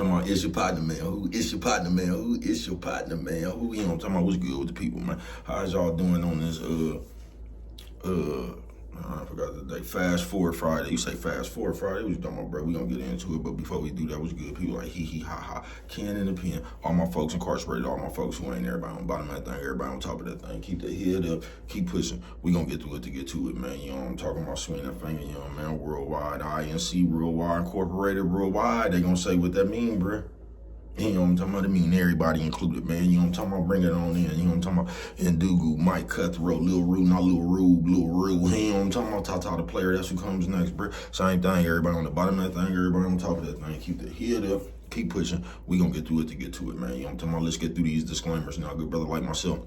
talking about? It's your partner, man. Who is your partner, man? Who is your partner, man? Who, you know what I'm talking about? What's good with the people, man? How's y'all doing on this, I forgot the day. Fast Forward Friday. You say Fast Forward Friday? What you talking about, bro? We gonna get into it, but before we do that, what's good? People like hee hee ha ha. Can in the pen. All my folks incarcerated. All my folks who ain't everybody on the bottom of that thing. Everybody on top of that thing. Keep their head up. Keep pushing. We gonna get through it to get to it, man. You know what I'm talking about? Swinging that finger, you know, man. Worldwide, INC, Worldwide, Incorporated, Worldwide. They gonna say what that mean, bro. You know what I'm talking about? I mean everybody included, man. You know what I'm talking about? Bring it on in. You know what I'm talking about? Ndugu, Mike Cutthroat, Lil Rue, not Lil Rube, Lil Rue. You know what I'm talking about? Tata the player, that's who comes next, bro. Same thing, everybody on the bottom of that thing, everybody on top of that thing. Keep the head up, keep pushing. We gonna get through it to get to it, man. You know what I'm talking about? Let's get through these disclaimers now. Good brother like myself,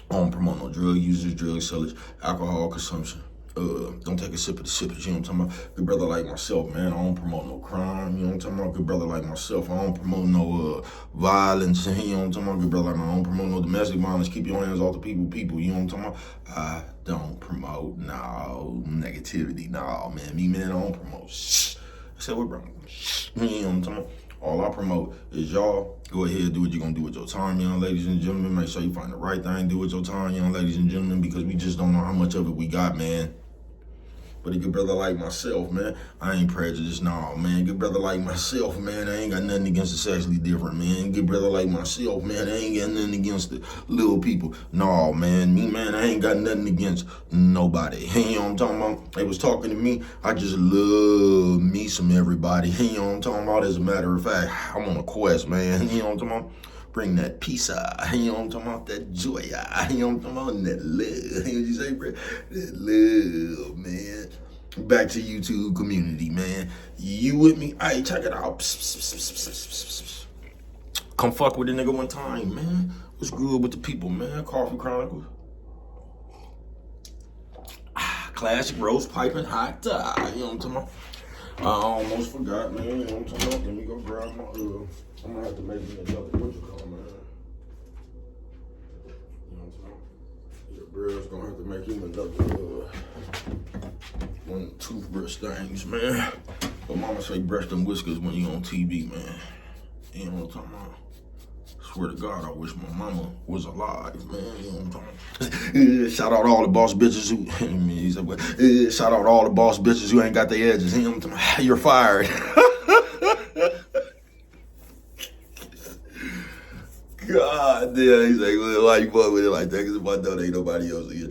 I don't promote no drug users, drug sellers, alcohol consumption. Don't take a sip of the sippers, you know what I'm talking about? Good brother like myself, man, I don't promote no crime, you know what I'm talking about? Good brother like myself, I don't promote no violence, you know what I'm talking about? Good brother like I don't promote no domestic violence, keep your hands off the people, you know what I'm talking about? I don't promote no negativity, no, man, I don't promote shh. I said, what, bro? You know what I'm talking about? All I promote is y'all go ahead, do what you're gonna do with your time, young ladies and gentlemen. Make sure you find the right thing, do with your time, young ladies and gentlemen, because we just don't know how much of it we got, man. But a good brother like myself, man, I ain't prejudiced, no, man. Good brother like myself, man, I ain't got nothing against the sexually different, man. Good brother like myself, man, I ain't got nothing against the little people. No, man, man, I ain't got nothing against nobody. You know what I'm talking about? They was talking to me, I just love me some everybody. You know what I'm talking about? As a matter of fact, I'm on a quest, man. You know what I'm talking about? Bring that peace out, you know what I'm talking about? That joy out, you know what I'm talking about? And that love, what you say, bro? That love, man. Back to YouTube community, man. You with me? Hey, check it out. Come fuck with a nigga one time, man. What's good with the people, man? Coffee Chronicles. Classic roast piping hot tie, you know what I'm talking about? I almost forgot, man. You know what I'm talking about? Let me go grab my, I'm gonna have to make me another, what you call it, man? You know what I'm talking about? Your brother's gonna have to make him another, one toothbrush things, man. But mama say brush them whiskers when you on TV, man. You know what I'm talking about? Swear to God, I wish my mama was alive, man. You know what I'm talking about? Shout out all the boss bitches who, shout out all the boss bitches who ain't got their edges. You know what I'm talking about? You're fired. God damn, he's like, well, why you fuck with it like that? Because if I know, there ain't nobody else here.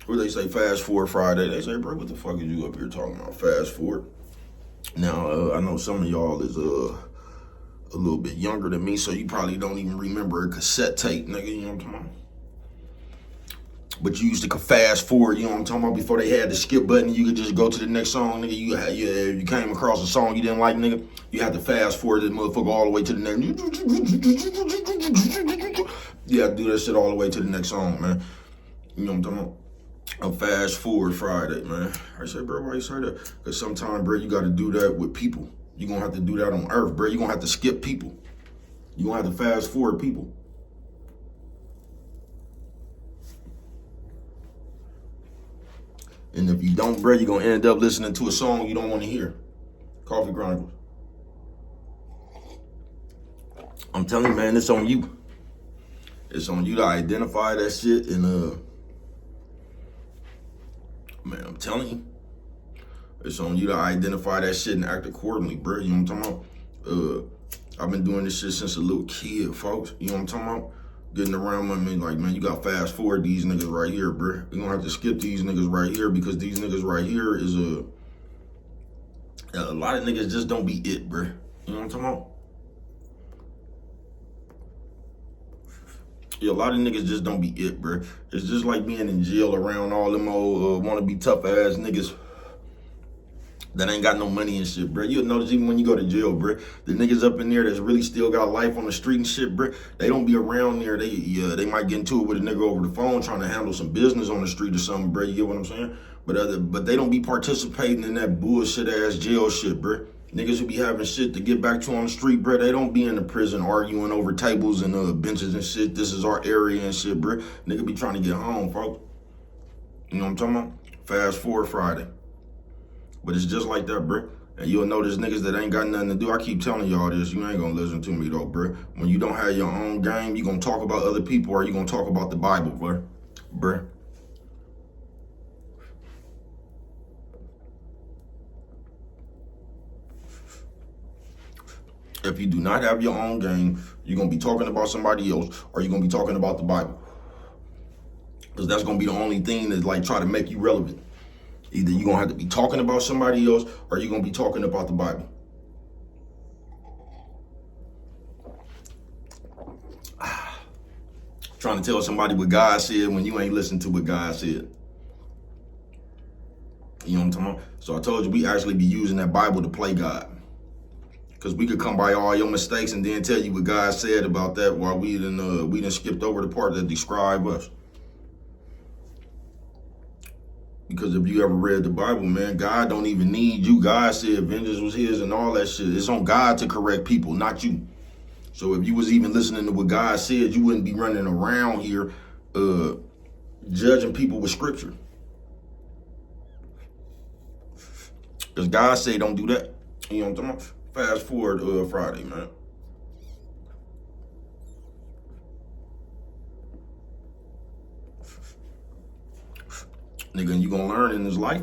Or they say Fast Forward Friday. They say, bro, what the fuck is you up here talking about? Fast Forward. Now, I know some of y'all is a little bit younger than me, so you probably don't even remember a cassette tape, nigga, you know what I'm talking about? But you used to fast forward, you know what I'm talking about? Before they had the skip button, you could just go to the next song, nigga. You came across a song you didn't like, nigga. You had to fast forward this motherfucker all the way to the next. You have to do that shit all the way to the next song, man. You know what I'm talking about? A Fast Forward Friday, man. I said, bro, why you say that? Because sometimes, bro, you got to do that with people. You're going to have to do that on earth, bro. You're going to have to skip people. You're going to have to fast forward people. And if you don't, bro, you're going to end up listening to a song you don't want to hear. Coffee Chronicles. I'm telling you, man, it's on you. It's on you to identify that shit and, man, I'm telling you. It's on you to identify that shit and act accordingly, bro. You know what I'm talking about? I've been doing this shit since a little kid, folks. You know what I'm talking about? Getting around with me like, man, you got to fast forward these niggas right here, bro. You're going to have to skip these niggas right here because these niggas right here is a lot of niggas just don't be it, bro. You know what I'm talking about? Yeah, a lot of niggas just don't be it, bro. It's just like being in jail around all them old wanna-be tough-ass niggas that ain't got no money and shit, bro. You'll notice even when you go to jail, bro, the niggas up in there that's really still got life on the street and shit, bro, they don't be around there. They might get into it with a nigga over the phone trying to handle some business on the street or something, bro. You get what I'm saying? But they don't be participating in that bullshit-ass jail shit, bro. Niggas who be having shit to get back to on the street, bro, they don't be in the prison arguing over tables and benches and shit. This is our area and shit, bro. Nigga be trying to get home, folks. You know what I'm talking about? Fast Forward Friday. But it's just like that, bro. And you'll notice niggas that ain't got nothing to do. I keep telling y'all this. You ain't gonna listen to me though, bruh. When you don't have your own game, you gonna talk about other people or you gonna talk about the Bible, bruh. If you do not have your own game, you're gonna be talking about somebody else or you're gonna be talking about the Bible. Because that's gonna be the only thing that like try to make you relevant. Either you're gonna have to be talking about somebody else or you're gonna be talking about the Bible. Trying to tell somebody what God said when you ain't listening to what God said. You know what I'm talking about? So I told you we actually be using that Bible to play God. Because we could come by all your mistakes and then tell you what God said about that while we done skipped over the part that describe us. Because if you ever read the Bible, man, God don't even need you. God said vengeance was his and all that shit. It's on God to correct people, not you. So if you was even listening to what God said, you wouldn't be running around here judging people with scripture. Because God say don't do that. You know what I'm talking about? Fast forward Friday, man. Nigga, and you gonna learn in this life.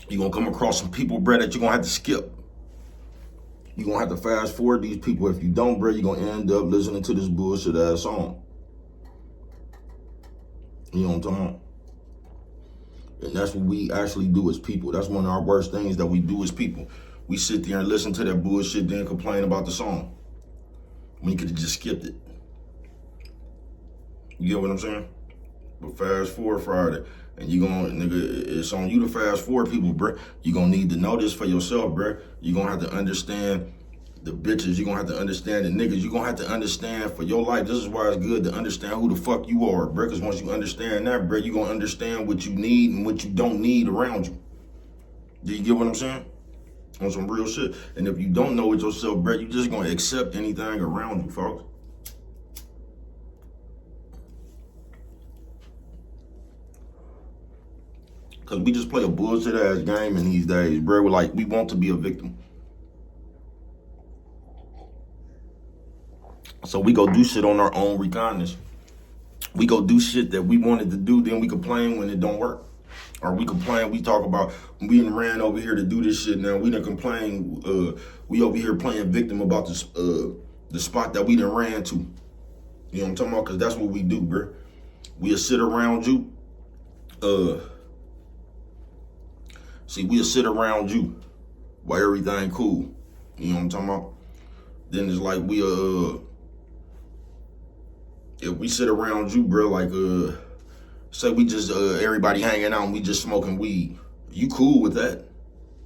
You gonna come across some people, bruh, that you gonna have to skip. You gonna have to fast forward these people. If you don't, bruh, you gonna end up listening to this bullshit ass song. You know what I'm talking about? And that's what we actually do as people. That's one of our worst things that we do as people. We sit there and listen to that bullshit, then complain about the song. We could have just skipped it. You get what I'm saying? But fast forward Friday, and you gonna, nigga, it's on you to fast forward people, bruh. You gonna need to know this for yourself, bruh. You gonna have to understand the bitches. You gonna have to understand the niggas. You gonna have to understand for your life. This is why it's good to understand who the fuck you are, bruh. Because once you understand that, bruh, you gonna understand what you need and what you don't need around you. Do you get what I'm saying? On some real shit. And if you don't know it yourself, bruh, you just gonna accept anything around you, folks. Because we just play a bullshit ass game in these days, bro. We're like, we want to be a victim. So we go do shit on our own recognition. We go do shit that we wanted to do, then we complain when it don't work. Or we complain, we talk about, we done ran over here to do this shit now. We done complain, we over here playing victim about this, the spot that we done ran to. You know what I'm talking about? Because that's what we do, bro. We'll sit around you, we'll sit around you while everything cool. You know what I'm talking about? Then it's like if we sit around you, bro, like say we just everybody hanging out and we just smoking weed. You cool with that?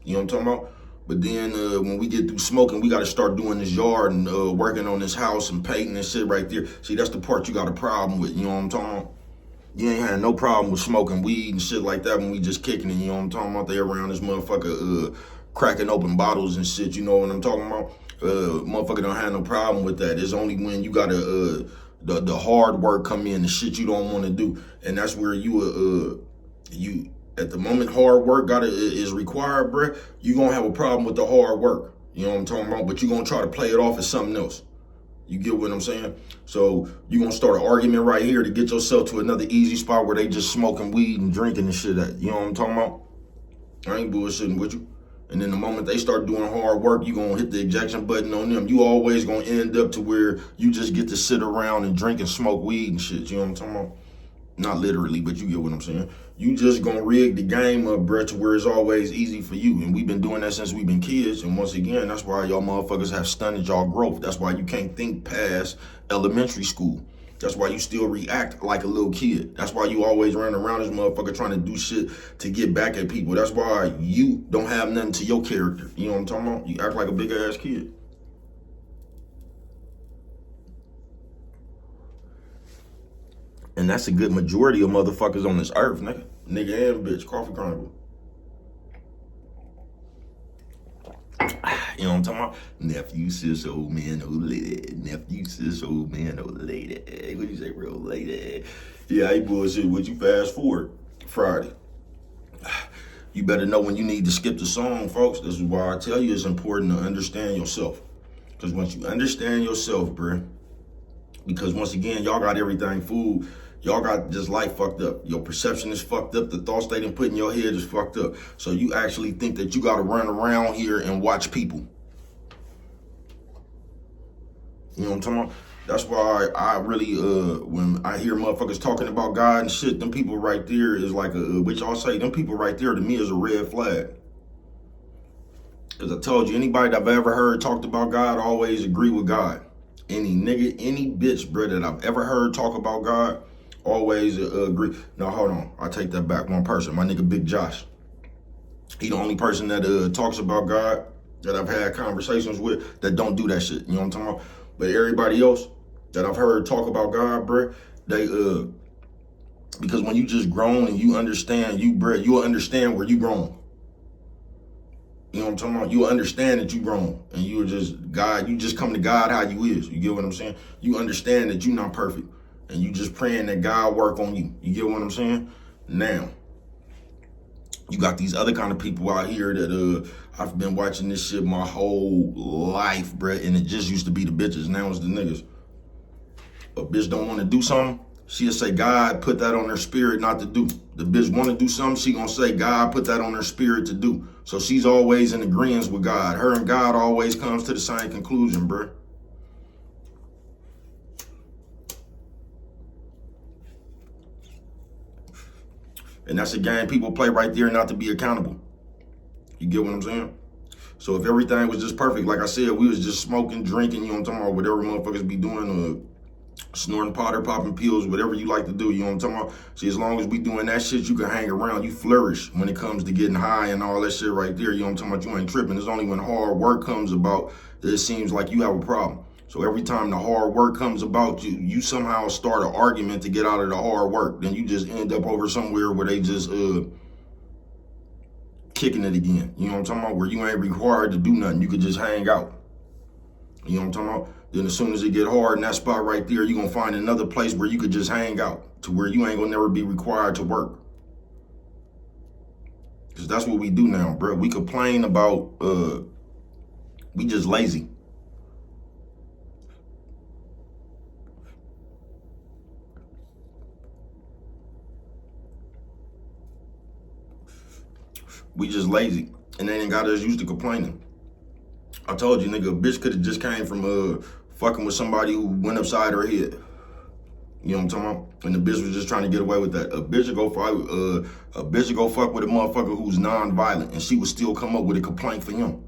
You know what I'm talking about? But then when we get through smoking, we got to start doing this yard and working on this house and painting and shit right there. See, that's the part you got a problem with. You know what I'm talking about? You ain't had no problem with smoking weed and shit like that when we just kicking it, you know what I'm talking about? They around this motherfucker cracking open bottles and shit, you know what I'm talking about? Motherfucker don't have no problem with that. It's only when you gotta, the hard work come in, the shit you don't want to do. And that's where you at the moment hard work is required, bruh, you gonna have a problem with the hard work. You know what I'm talking about? But you gonna try to play it off as something else. You get what I'm saying? So you gonna start an argument right here to get yourself to another easy spot where they just smoking weed and drinking and shit at. You know what I'm talking about? I ain't bullshitting with you. And then the moment they start doing hard work, you gonna hit the ejection button on them. You always gonna end up to where you just get to sit around and drink and smoke weed and shit. You know what I'm talking about? Not literally, but you get what I'm saying. You just gonna rig the game up, bruh, to where it's always easy for you. And we've been doing that since we've been kids. And once again, that's why y'all motherfuckers have stunted y'all growth. That's why you can't think past elementary school. That's why you still react like a little kid. That's why you always run around this motherfucker trying to do shit to get back at people. That's why you don't have nothing to your character. You know what I'm talking about? You act like a big ass kid. And that's a good majority of motherfuckers on this earth, nigga. Nigga and bitch, Coffee Chronicle. You know what I'm talking about? Nephew, sis, old man, old lady. Nephew, sis, old man, old lady. What you say, real lady? Yeah, I ain't bullshit with you. Fast forward Friday. You better know when you need to skip the song, folks. This is why I tell you it's important to understand yourself. Because once you understand yourself, bruh, because once again, y'all got everything fooled. Y'all got just life fucked up. Your perception is fucked up. The thoughts they didn't put in your head is fucked up. So you actually think that you got to run around here and watch people. You know what I'm talking about? That's why I really, when I hear motherfuckers talking about God and shit, them people right there is like which y'all say, them people right there to me is a red flag. Because I told you, anybody that I've ever heard talked about God always agree with God. Any nigga, any bitch, bro, that I've ever heard talk about God always agree. No, hold on. I take that back. One person, my nigga Big Josh. He the only person that talks about God that I've had conversations with that don't do that shit. You know what I'm talking about? But everybody else that I've heard talk about God, bro, they because when you just grown and you understand you'll understand where you grown. You know what I'm talking about? You'll understand that you grown and you just come to God how you is. You get what I'm saying? You understand that you're not perfect and you just praying that God work on you. You get what I'm saying? Now, you got these other kind of people out here that I've been watching this shit my whole life, bruh, and it just used to be the bitches. Now it's the niggas. A bitch don't want to do something, she'll say God put that on her spirit not to do. The bitch want to do something, she gonna say God put that on her spirit to do. So she's always in agreement with God. Her and God always comes to the same conclusion, bruh. And that's a game people play right there not to be accountable. You get what I'm saying? So if everything was just perfect, like I said, we was just smoking, drinking, you know what I'm talking about, whatever motherfuckers be doing, snorting powder, popping pills, whatever you like to do, you know what I'm talking about? See, as long as we doing that shit, you can hang around, you flourish when it comes to getting high and all that shit right there, you know what I'm talking about? You ain't tripping. It's only when hard work comes about that it seems like you have a problem. So every time the hard work comes about, you somehow start an argument to get out of the hard work. Then you just end up over somewhere where they just kicking it again. You know what I'm talking about? Where you ain't required to do nothing. You could just hang out. You know what I'm talking about? Then as soon as it get hard in that spot right there, you're going to find another place where you could just hang out to where you ain't going to never be required to work. Because that's what we do now, bro. We complain about, we just lazy. We just lazy. And they ain't got us used to complaining. I told you, nigga, a bitch could have just came from fucking with somebody who went upside her head. You know what I'm talking about? And the bitch was just trying to get away with that. A bitch would go fuck with a motherfucker who's non-violent, and she would still come up with a complaint for him.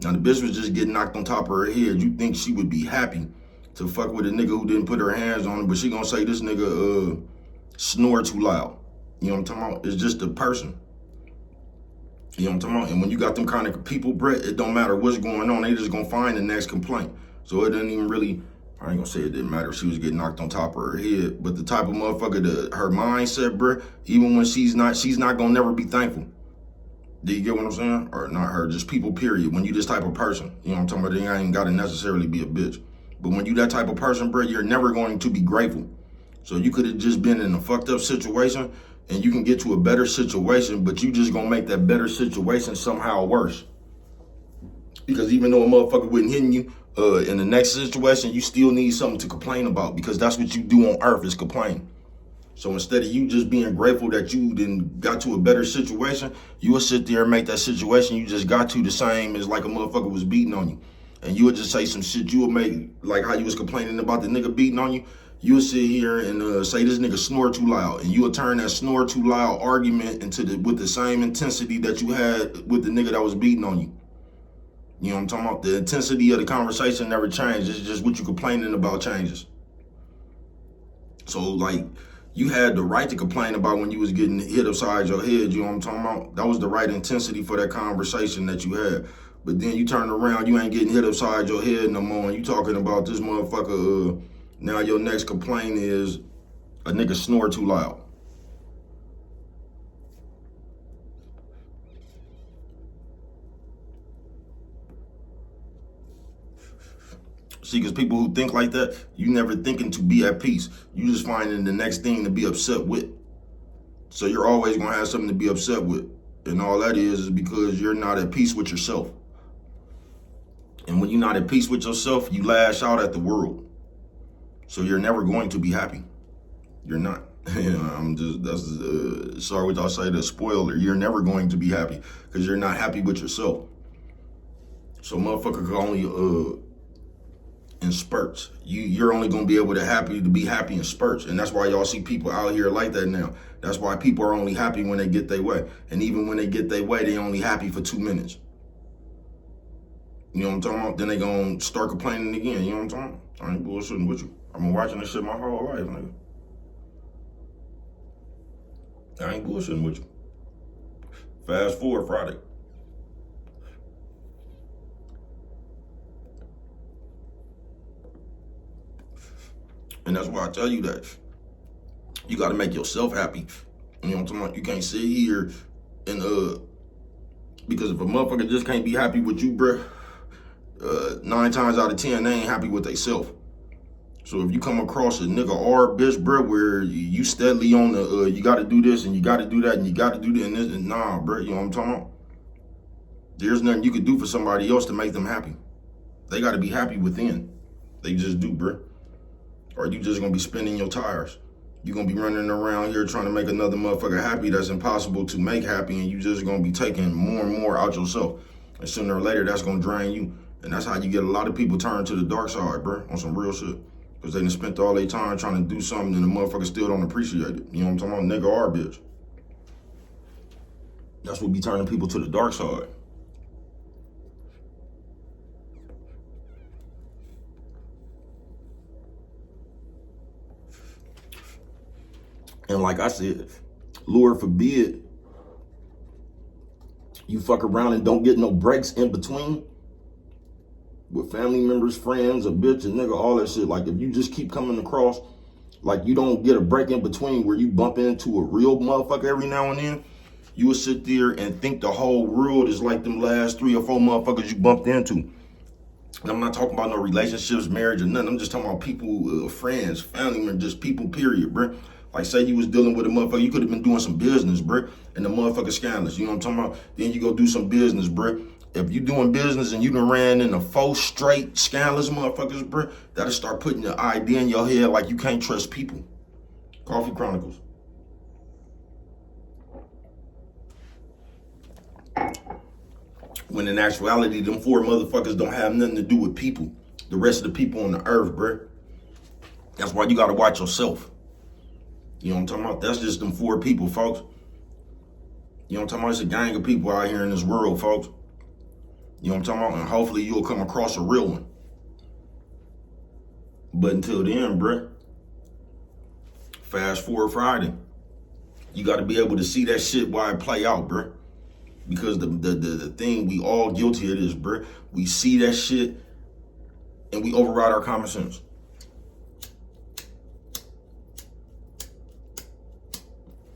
Now the bitch was just getting knocked on top of her head. You think she would be happy to fuck with a nigga who didn't put her hands on him, but she gonna say this nigga snore too loud. You know what I'm talking about? It's just a person. You know what I'm talking about? And when you got them kind of people, Brett, it don't matter what's going on. They just gonna find the next complaint. So it doesn't even really, I ain't gonna say it didn't matter if she was getting knocked on top of her head, but the type of motherfucker, her mindset, Brett, even when she's not gonna never be thankful. Do you get what I'm saying? Or not her, just people, period. When you this type of person, you know what I'm talking about? They ain't gotta necessarily be a bitch. But when you that type of person, Brett, you're never going to be grateful. So you could have just been in a fucked up situation and you can get to a better situation, but you just gonna make that better situation somehow worse. Because even though a motherfucker wasn't hitting you, in the next situation, you still need something to complain about, because that's what you do on earth, is complain. So instead of you just being grateful that you then got to a better situation, you will sit there and make that situation you just got to the same as like a motherfucker was beating on you. And you would just say some shit you would make, like how you was complaining about the nigga beating on you. You would sit here and say this nigga snore too loud, and you would turn that snore too loud argument with the same intensity that you had with the nigga that was beating on you. You know what I'm talking about? The intensity of the conversation never changes. It's just what you complaining about changes. So like, you had the right to complain about when you was getting hit upside your head. You know what I'm talking about? That was the right intensity for that conversation that you had. But then you turn around, you ain't getting hit upside your head no more, and you talking about this motherfucker. Now your next complaint is a nigga snore too loud. See, because people who think like that, you never thinking to be at peace. You just finding the next thing to be upset with. So you're always going to have something to be upset with. And all that is because you're not at peace with yourself. And when you're not at peace with yourself, you lash out at the world. So you're never going to be happy. You're not. That's sorry what y'all say, the spoiler. You're never going to be happy because you're not happy with yourself. So motherfucker can only in spurts. You're only gonna be able to be happy in spurts. And that's why y'all see people out here like that now. That's why people are only happy when they get their way. And even when they get their way, they only happy for 2 minutes. You know what I'm talking about? Then they gonna start complaining again. You know what I'm talking about? I ain't bullshitting with you. I've been watching this shit my whole life, nigga. I ain't bullshitting with you. Fast forward Friday. And that's why I tell you that you got to make yourself happy. You know what I'm talking about? You can't sit here and because if a motherfucker just can't be happy with you, bruh, 9 times out of 10 they ain't happy with themselves. So if you come across a nigga or bitch, bruh, where you steadily on the you got to do this and you got to do that and you got to do this and nah, bruh, you know what I'm talking about? There's nothing you can do for somebody else to make them happy. They got to be happy within. They just do, bruh. Or you just gonna be spinning your tires. You gonna be running around here trying to make another motherfucker happy that's impossible to make happy, and you just gonna be taking more and more out yourself. And sooner or later, that's gonna drain you. And that's how you get a lot of people turn to the dark side, bro, on some real shit. Because they done spent all their time trying to do something and the motherfucker still don't appreciate it. You know what I'm talking about? Nigga or bitch. That's what be turning people to the dark side. And like I said, Lord forbid you fuck around and don't get no breaks in between with family members, friends, a bitch, a nigga, all that shit. Like if you just keep coming across, like you don't get a break in between where you bump into a real motherfucker every now and then, you will sit there and think the whole world is like them last 3 or 4 motherfuckers you bumped into. And I'm not talking about no relationships, marriage, or nothing. I'm just talking about people, friends, family members, just people, period, bruh. Like say you was dealing with a motherfucker, you could have been doing some business, bruh, and the motherfucker scandalous. You know what I'm talking about? Then you go do some business, bruh. If you doing business and you done ran into 4 straight scandalous motherfuckers, bruh, that'll start putting the idea in your head like you can't trust people. Coffee Chronicles. When in actuality, them 4 motherfuckers don't have nothing to do with people. The rest of the people on the earth, bruh. That's why you gotta watch yourself. You know what I'm talking about? That's just them 4 people, folks. You know what I'm talking about? It's a gang of people out here in this world, folks. You know what I'm talking about? And hopefully you'll come across a real one. But until then, bruh, fast forward Friday. You got to be able to see that shit while it play out, bruh. Because the thing, we all guilty of this, bruh. We see that shit and we override our common sense.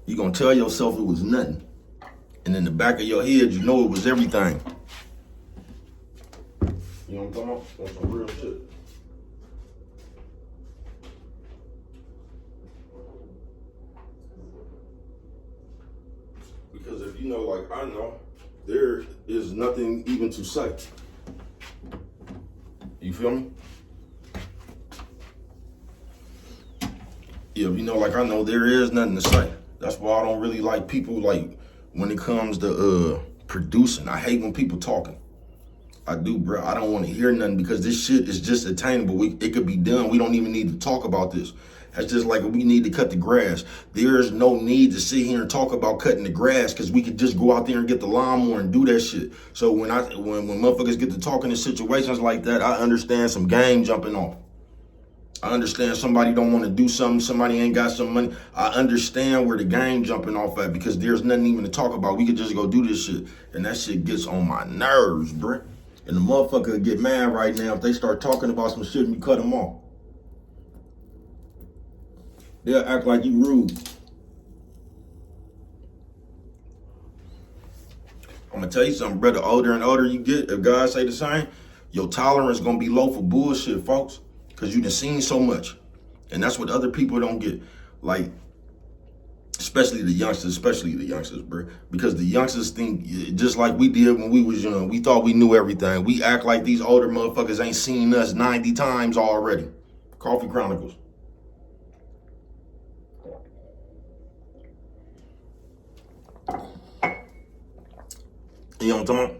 You're going to tell yourself it was nothing. And in the back of your head, you know it was everything. You know what I'm talking about? That's some real shit. Because if you know, like I know, there is nothing even to say. You feel me? Yeah, if you know, like I know, there is nothing to say. That's why I don't really like people, like, when it comes to producing. I hate when people talking. I do, bro. I don't want to hear nothing because this shit is just attainable. It could be done. We don't even need to talk about this. That's just like we need to cut the grass. There is no need to sit here and talk about cutting the grass because we could just go out there and get the lawnmower and do that shit. So when motherfuckers get to talking in situations like that, I understand some game jumping off. I understand somebody don't want to do something, somebody ain't got some money. I understand where the game jumping off at because there's nothing even to talk about. We could just go do this shit. And that shit gets on my nerves, bruh. And the motherfucker would get mad right now if they start talking about some shit and you cut them off. They'll act like you rude. I'm gonna tell you something, brother. The older and older you get, if God say the same, your tolerance gonna be low for bullshit, folks. Because you done seen so much. And that's what other people don't get. Like, Especially the youngsters, bro. Because the youngsters think just like we did when we was young. We thought we knew everything. We act like these older motherfuckers ain't seen us 90 times already. Coffee Chronicles. You know what I'm talking about?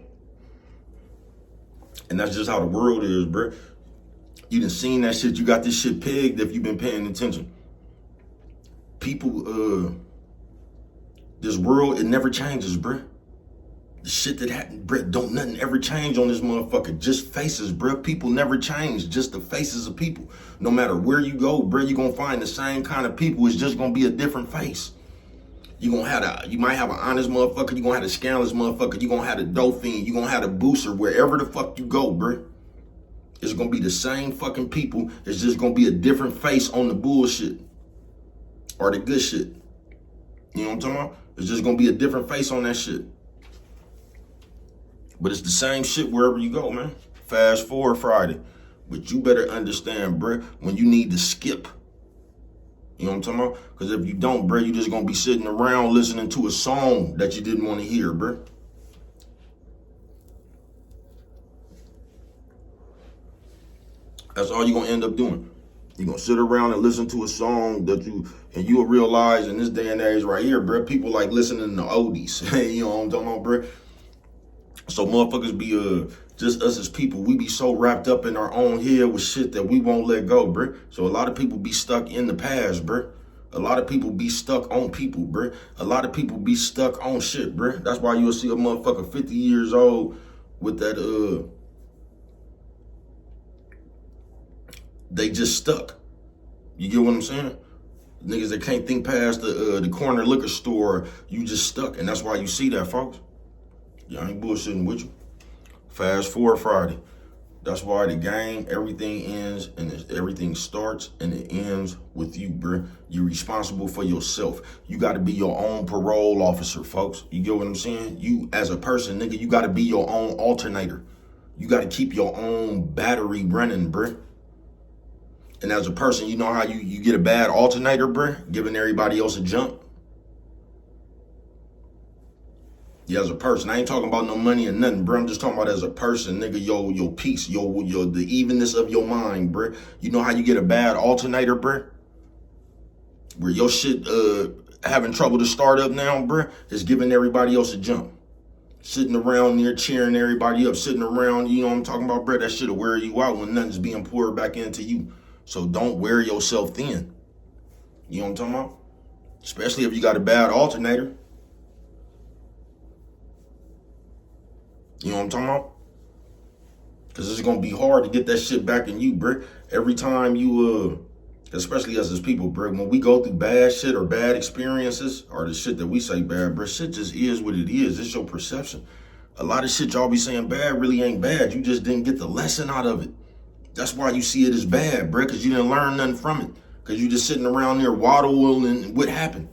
And that's just how the world is, bro. You done seen that shit. You got this shit pegged if you've been paying attention. People, this world, it never changes, bruh. The shit that happened, bruh, don't nothing ever change on this motherfucker. Just faces, bruh. People never change. Just the faces of people. No matter where you go, bruh, you gonna find the same kind of people. It's just gonna be a different face. You might have an honest motherfucker. You gonna have a scandalous motherfucker. You gonna have a dope fiend. You gonna have a booster. Wherever the fuck you go, bruh, it's gonna be the same fucking people. It's just gonna be a different face on the bullshit or the good shit. You know what I'm talking about? It's just gonna be a different face on that shit. But it's the same shit wherever you go, man. Fast forward Friday. But you better understand, bruh, when you need to skip. You know what I'm talking about? Because if you don't, bruh, you just gonna be sitting around listening to a song that you didn't want to hear, bruh. That's all you're gonna end up doing. You're gonna sit around and listen to a song and you'll realize in this day and age right here, bro, people like listening to oldies. You know what I'm talking about, bro? So motherfuckers be just us as people, we be so wrapped up in our own head with shit that we won't let go, bro. So a lot of people be stuck in the past, bro. A lot of people be stuck on people, bro. A lot of people be stuck on shit, bro. That's why you'll see a motherfucker 50 years old with that they just stuck. You get what I'm saying? Niggas that can't think past the corner liquor store, you just stuck. And that's why you see that, folks. I ain't bullshitting with you. Fast forward Friday. That's why the game, everything ends and everything starts and it ends with you, bruh. You're responsible for yourself. You got to be your own parole officer, folks. You get what I'm saying? You, as a person, nigga, you got to be your own alternator. You got to keep your own battery running, bruh. And as a person, you know how you get a bad alternator, bruh? Giving everybody else a jump. Yeah, as a person, I ain't talking about no money or nothing, bro. I'm just talking about as a person, nigga, your peace, your the evenness of your mind, bro. You know how you get a bad alternator, bro? Where your shit having trouble to start up now, bro, is giving everybody else a jump. Sitting around there cheering everybody up, sitting around, you know what I'm talking about, bro? That shit'll wear you out when nothing's being poured back into you. So don't wear yourself thin. You know what I'm talking about? Especially if you got a bad alternator. You know what I'm talking about? Because it's going to be hard to get that shit back in you, bro. Every time you, especially us as people, bro, when we go through bad shit or bad experiences or the shit that we say bad, bro, shit just is what it is. It's your perception. A lot of shit y'all be saying bad really ain't bad. You just didn't get the lesson out of it. That's why you see it as bad, bro, because you didn't learn nothing from it. Because you just sitting around there waddling what happened.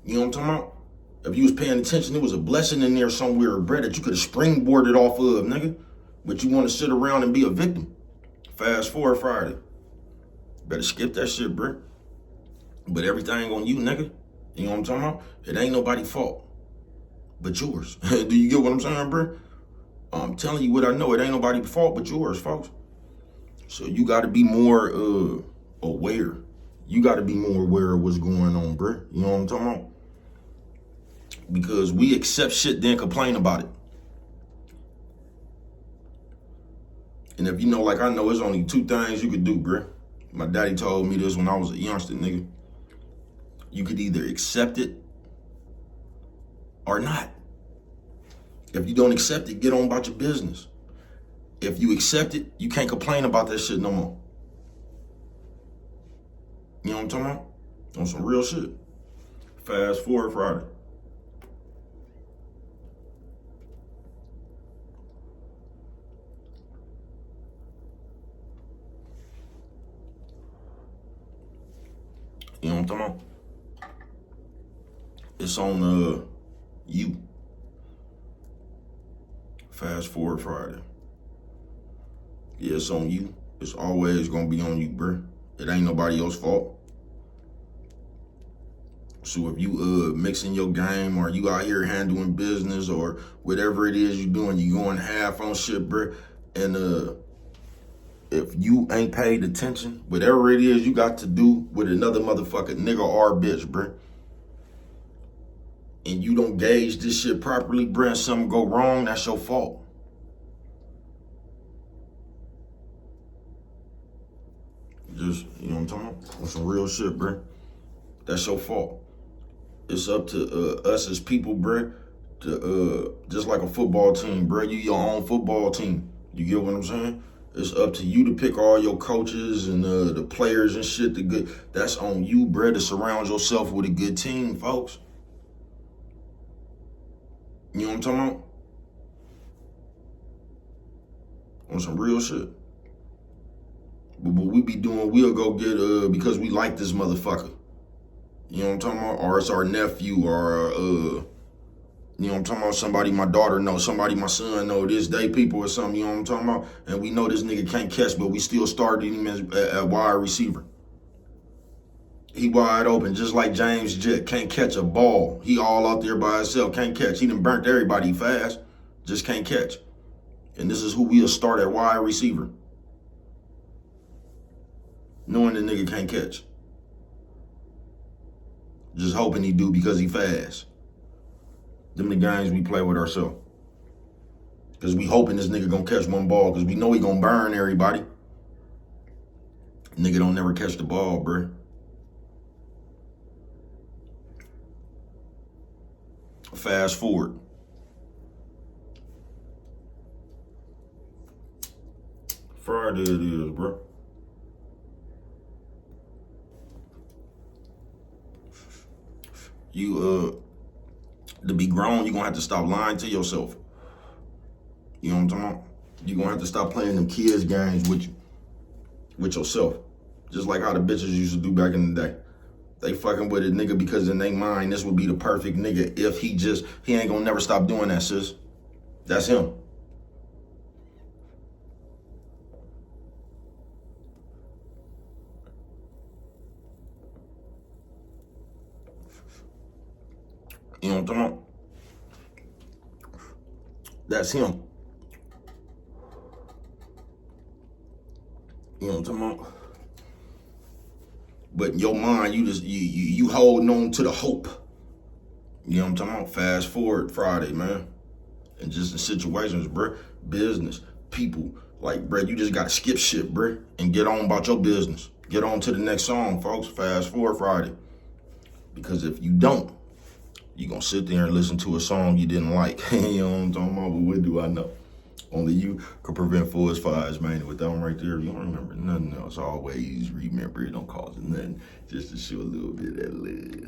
You know what I'm talking about? If you was paying attention, there was a blessing in there somewhere, bro, that you could have springboarded off of, nigga. But you want to sit around and be a victim. Fast forward Friday. Better skip that shit, bro. But everything on you, nigga. You know what I'm talking about? It ain't nobody's fault but yours. Do you get what I'm saying, bro? I'm telling you what I know. It ain't nobody's fault but yours, folks. So you got to be more aware. You got to be more aware of what's going on, bro. You know what I'm talking about? Because we accept shit, then complain about it. And if you know, like I know, there's only two things you could do, bro. My daddy told me this when I was a youngster, nigga. You could either accept it or not. If you don't accept it, get on about your business. If you accept it, you can't complain about that shit no more. You know what I'm talking about? On some real shit. Fast forward Friday. You know what I'm talking about? It's on you. Fast forward Friday. Yeah, it's on you. It's always gonna be on you, bruh. It ain't nobody else's fault. So if you mixing your game or you out here handling business or whatever it is you doing, you going half on shit, bruh, and if you ain't paid attention, whatever it is you got to do with another motherfucker, nigga or bitch, bruh, and you don't gauge this shit properly, bruh, and something go wrong, that's your fault. Just, you know what I'm talking about? On some real shit, bruh. That's your fault. It's up to us as people, bruh, to just like a football team, bruh. You your own football team. You get what I'm saying? It's up to you to pick all your coaches and the players and shit. That's on you, bruh, to surround yourself with a good team, folks. You know what I'm talking about? On some real shit. But what we be doing, we'll go get because we like this motherfucker. You know what I'm talking about? Or it's our nephew, or you know what I'm talking about? Somebody my daughter know, somebody my son know, this day people or something, you know what I'm talking about? And we know this nigga can't catch, but we still started him as a wide receiver. He wide open, just like James Jett, can't catch a ball. He all out there by himself, can't catch. He done burnt everybody fast, just can't catch. And this is who we'll start at wide receiver. Knowing the nigga can't catch. Just hoping he do because he fast. Them the games we play with ourselves. Because we hoping this nigga gonna catch one ball because we know he gonna burn everybody. Nigga don't never catch the ball, bruh. Fast forward. Friday it is, bruh. You, to be grown, you're gonna have to stop lying to yourself. You know what I'm talking about? You're gonna have to stop playing them kids games with yourself. Just like how the bitches used to do back in the day. They fucking with a nigga because in their mind, this would be the perfect nigga if he ain't gonna never stop doing that, sis. That's him. You know what I'm talking about? That's him. You know what I'm talking about? But in your mind, you holding on to the hope. You know what I'm talking about? Fast forward Friday, man. And just in situations, bruh, business, people, like, bruh, you just gotta skip shit, bruh, and get on about your business. Get on to the next song, folks. Fast forward Friday. Because if you don't, you're gonna sit there and listen to a song you didn't like. You know what I'm talking about? But what do I know? Only you could prevent forest fires, man. With that one right there, you don't remember nothing else. Always remember it don't cost nothing. Just to show a little bit of that love.